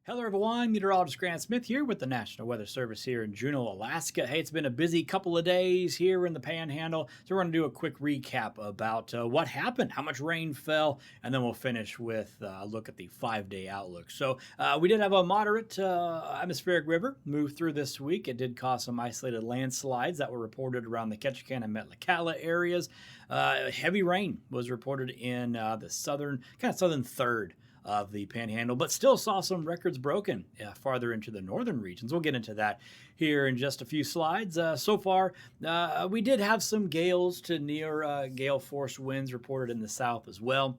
Hello everyone, meteorologist Grant Smith here with the National Weather Service here in Juneau, Alaska. Hey, it's been a busy couple of days here in the Panhandle, so we're going to do a quick recap about what happened, how much rain fell, and then we'll finish with a look at the 5-day outlook. So we did have a moderate atmospheric river move through this week. It did cause some isolated landslides that were reported around the Ketchikan and Metlakatla areas. Heavy rain was reported in the southern third of the Panhandle, but still saw some records broken farther into the northern regions. We'll get into that here in just a few slides. So far, we did have some gales to near gale force winds reported in the south as well.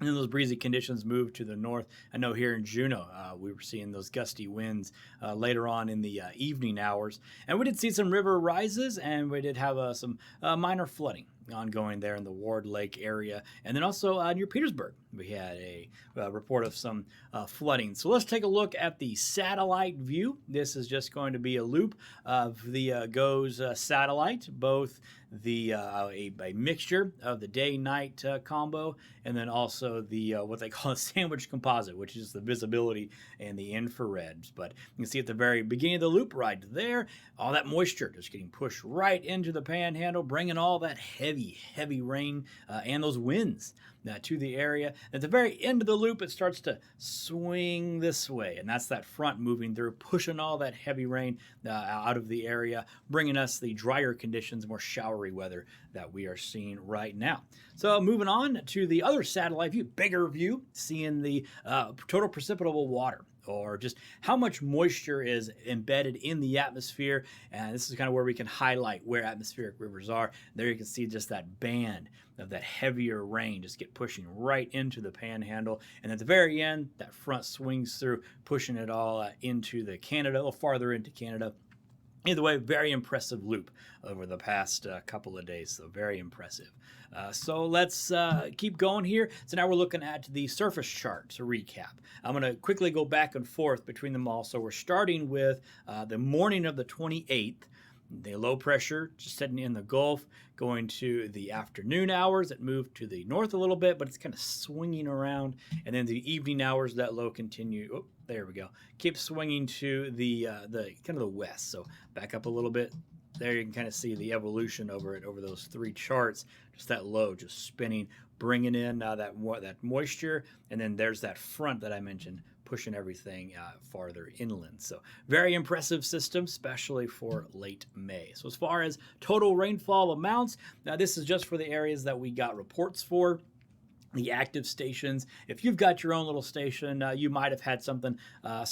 And then those breezy conditions moved to the north. I know here in Juneau, we were seeing those gusty winds later on in the evening hours. And we did see some river rises, and we did have some minor flooding ongoing there in the Ward Lake area. And then also near Petersburg, we had a report of some flooding. So let's take a look at the satellite view. This is just going to be a loop of the GOES satellite, both the a mixture of the day-night combo, and then also the what they call a sandwich composite, which is the visibility and the infrareds. But you can see at the very beginning of the loop right there, all that moisture just getting pushed right into the Panhandle, bringing all that heavy rain and those winds to the area. At the very end of the loop, it starts to swing this way, and that's that front moving through, pushing all that heavy rain out of the area, bringing us the drier conditions, more showery weather that we are seeing right now. So moving on to the other satellite view, bigger view, seeing the total precipitable water, or just how much moisture is embedded in the atmosphere. And this is kind of where we can highlight where atmospheric rivers are. There you can see just that band of that heavier rain just get pushing right into the Panhandle. And at the very end, that front swings through, pushing it all into the Canada, a little farther into Canada. Either way, very impressive loop over the past couple of days, so very impressive. So let's keep going here. So now we're looking at the surface chart to recap. I'm going to quickly go back and forth between them all. So we're starting with the morning of the 28th. The low pressure just sitting in the Gulf, going to the afternoon hours. It moved to the north a little bit, but it's kind of swinging around. And then the evening hours, that low continue. Oh, there we go. Keeps swinging to the kind of the west. So back up a little bit. There you can kind of see the evolution over those three charts. Just that low, just spinning, bringing in that moisture, and then there's that front that I mentioned, pushing everything farther inland. So very impressive system, especially for late May. So as far as total rainfall amounts, now this is just for the areas that we got reports for. The active stations, if you've got your own little station, you might have had some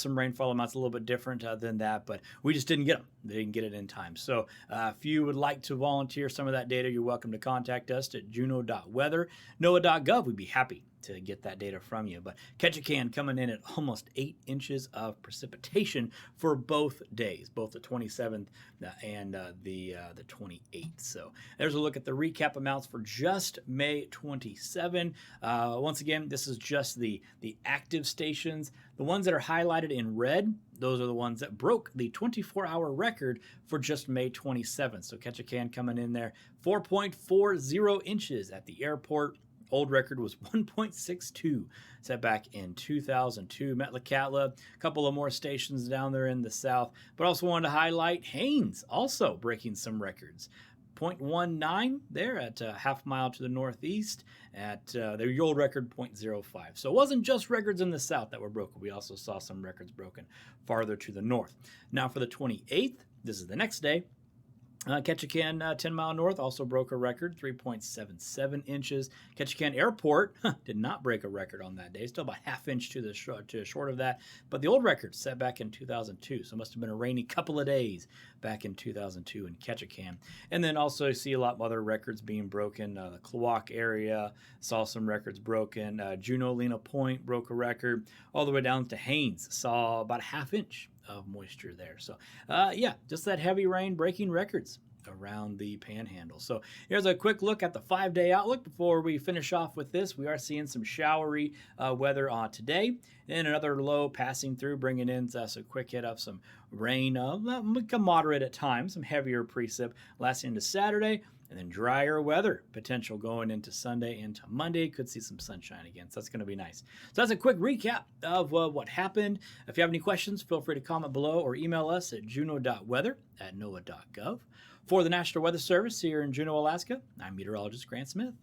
rainfall amounts a little bit different than that, but we just didn't get them. They didn't get it in time. So if you would like to volunteer some of that data, you're welcome to contact us at juneau.weather, noaa.gov. We'd be happy to get that data from you. But Ketchikan coming in at almost 8 inches of precipitation for both days, both the 27th and the 28th. So there's a look at the recap amounts for just May 27. Once again, this is just the active stations. The ones that are highlighted in red, those are the ones that broke the 24-hour record for just May 27th. So Ketchikan coming in there, 4.40 inches at the airport. Old record was 1.62, set back in 2002. Metlakatla, a couple of more stations down there in the south, but also wanted to highlight Haines, also breaking some records. 0.19 there at a half mile to the northeast, at their old record 0.05. So it wasn't just records in the south that were broken. We also saw some records broken farther to the north. Now for the 28th, this is the next day. Ketchikan, 10 mile north, also broke a record, 3.77 inches. Ketchikan Airport did not break a record on that day, still about half inch to short of that. But the old record set back in 2002, so it must have been a rainy couple of days back in 2002 in Ketchikan. And then also you see a lot of other records being broken. The Klawock area saw some records broken. Juneau Lena Point broke a record, all the way down to Haines, saw about a half inch of moisture there. So yeah, just that heavy rain breaking records around the Panhandle. So here's a quick look at the 5-day outlook before we finish off with this. We are seeing some showery weather today, and another low passing through, bringing in so a quick hit of some rain, moderate at times, some heavier precip lasting into Saturday. And then drier weather potential going into Sunday into Monday. Could see some sunshine again. So that's going to be nice. So that's a quick recap of what happened. If you have any questions, feel free to comment below or email us at juneau.weather@noaa.gov. For the National Weather Service here in Juneau, Alaska, I'm meteorologist Grant Smith.